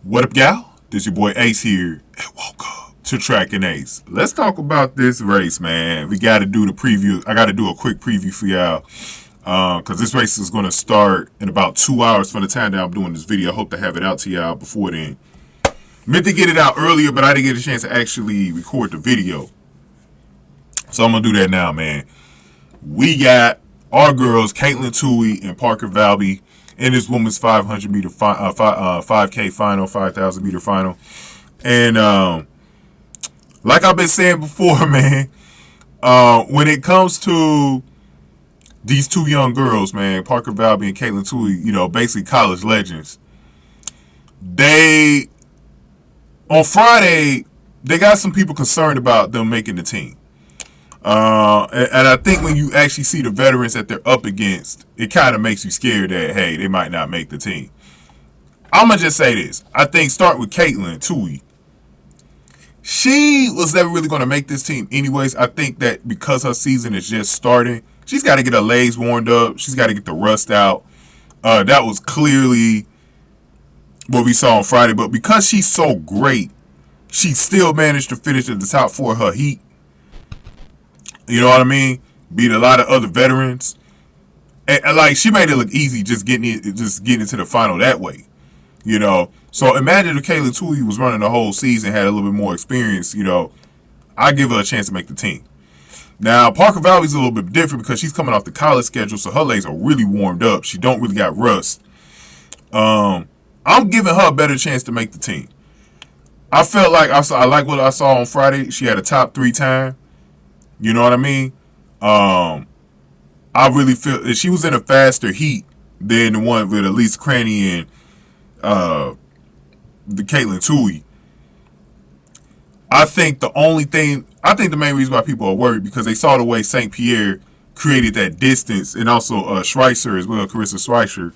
What up, y'all? This your boy Ace here, and welcome to Track and Ace. Let's talk about this race, man. We got to do the preview. I got to do a quick preview for y'all, because this race is going to start in about 2 hours from the time that I'm doing this video. I hope to have it out to y'all before then. Meant to get it out earlier, but I didn't get a chance to actually record the video. So I'm going to do that now, man. We got our girls, Katelyn Tuohy and Parker Valby, in this women's 500 meter 5K final, 5,000 meter final. And like I've been saying before, man, when it comes to these two young girls, man, Parker Valby and Katelyn Tuohy, you know, basically college legends, on Friday, they got some people concerned about them making the team. And I think when you actually see the veterans that they're up against, it kind of makes you scared that, hey, they might not make the team. I'm going to just say this. I think start with Katelyn Tuohy. She was never really going to make this team anyways. I think that because her season is just starting, she's got to get her legs warmed up. She's got to get the rust out. That was clearly what we saw on Friday. But because she's so great, she still managed to finish at the top four of her heat. You know what I mean? Beat a lot of other veterans, and like she made it look easy just getting into the final that way. You know, so imagine if Katelyn Tuohy was running the whole season, had a little bit more experience. You know, I give her a chance to make the team. Now Parker Valby's a little bit different because she's coming off the college schedule, so her legs are really warmed up. She don't really got rust. I'm giving her a better chance to make the team. I felt like I like what I saw on Friday. She had a top 3 time. You know what I mean? I really feel that she was in a faster heat than the one with Elise, Cranny, and the Katelyn Tuohy. I think the main reason why people are worried because they saw the way St. Pierre created that distance, and also Schweizer as well, Karissa Schweizer.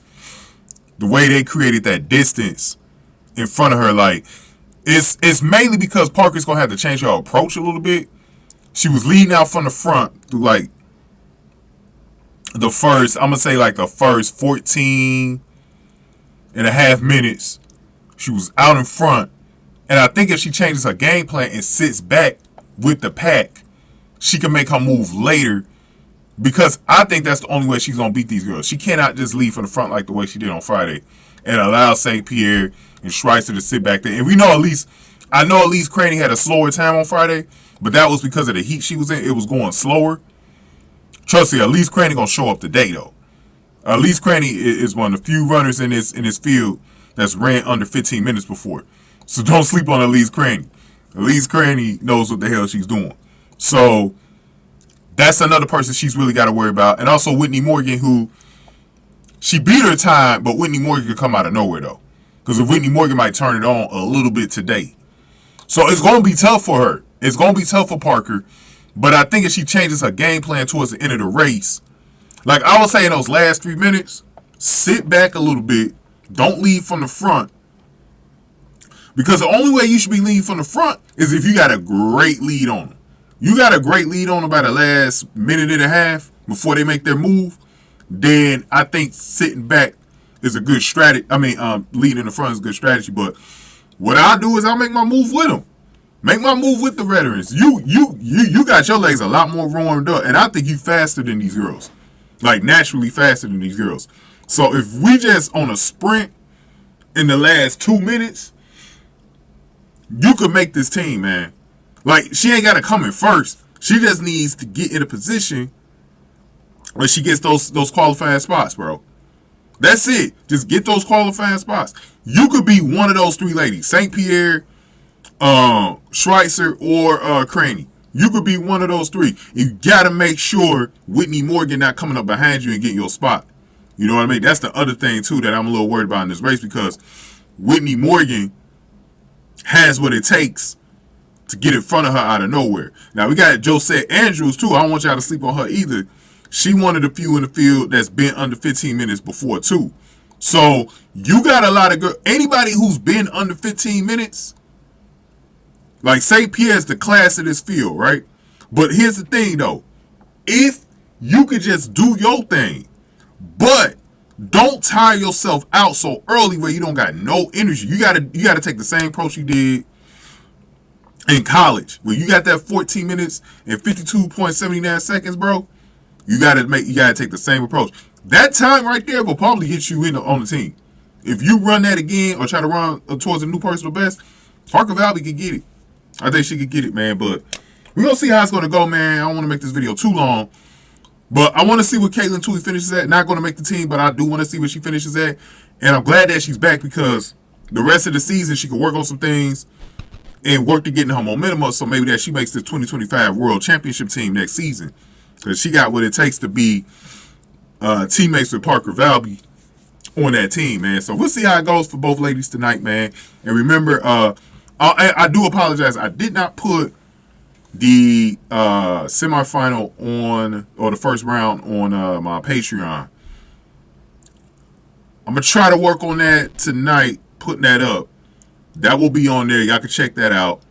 The way they created that distance in front of her, like it's mainly because Parker's gonna have to change her approach a little bit. She was leading out from the front through like the first 14 and a half minutes. She was out in front. And I think if she changes her game plan and sits back with the pack, she can make her move later. Because I think that's the only way she's going to beat these girls. She cannot just lead from the front like the way she did on Friday and allow St. Pierre and Schweizer to sit back there. And we know Elise Cranny had a slower time on Friday. But that was because of the heat she was in. It was going slower. Trust me, Elise Cranny gonna show up today though. Elise Cranny is one of the few runners in this field that's ran under 15 minutes before. So don't sleep on Elise Cranny. Elise Cranny knows what the hell she's doing. So that's another person she's really got to worry about. And also Whittni Morgan, who she beat her time, but Whittni Morgan could come out of nowhere though, because Whittni Morgan might turn it on a little bit today. So it's gonna be tough for her. It's going to be tough for Parker, but I think if she changes her game plan towards the end of the race, like I was saying those last 3 minutes, sit back a little bit, don't lead from the front, because the only way you should be leading from the front is if you got a great lead on them. You got a great lead on them by the last minute and a half before they make their move, then I think sitting back is a good strategy. I mean, leading in the front is a good strategy, but what I'll do is I'll make my move with them. Make my move with the veterans. You got your legs a lot more warmed up, and I think you faster than these girls, like naturally faster than these girls. So if we just on a sprint in the last 2 minutes, you could make this team, man. Like she ain't got to come in first. She just needs to get in a position where she gets those qualifying spots, bro. That's it. Just get those qualifying spots. You could be one of those 3 ladies, St. Pierre, Schweizer, or Cranny. You could be one of those 3. You gotta make sure Whittni Morgan not coming up behind you and getting your spot. You know what I mean? That's the other thing too that I'm a little worried about in this race, because Whittni Morgan has what it takes to get in front of her out of nowhere. Now we got Josette Andrews too. I don't want y'all to sleep on her either. She one of the few in the field that's been under 15 minutes before too. So you got a lot of girls. Anybody who's been under 15 minutes, like St. Pierre's the class of this field, right? But here's the thing though. If you could just do your thing, but Don't tire yourself out so early where you don't got no energy. You gotta take the same approach you did in college. When you got that 14 minutes and 52.79 seconds, bro, you gotta take the same approach. That time right there will probably get you on the team. If you run that again or try to run towards a new personal best, Parker Valby can get it. I think she could get it, man. But we're gonna see how it's gonna go, man. I don't want to make this video too long. But I want to see what Katelyn Tuohy finishes at. Not going to make the team, but I do want to see what she finishes at. And I'm glad that she's back because the rest of the season she can work on some things and work to getting her momentum up. So maybe that she makes the 2025 World Championship team next season because she got what it takes to be teammates with Parker Valby on that team, man. So we'll see how it goes for both ladies tonight, man. And remember, I do apologize. I did not put the semifinal on, or the first round on my Patreon. I'm gonna try to work on that tonight, putting that up. That will be on there. Y'all can check that out.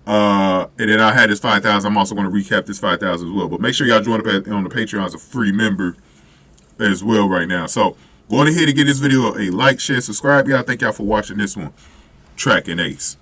And then I had this 5,000. I'm also going to recap this 5,000 as well. But make sure y'all join up on the Patreon as a free member as well right now. So go on ahead and give this video a like, share, subscribe. Y'all. Thank y'all for watching this one. Track and Ace.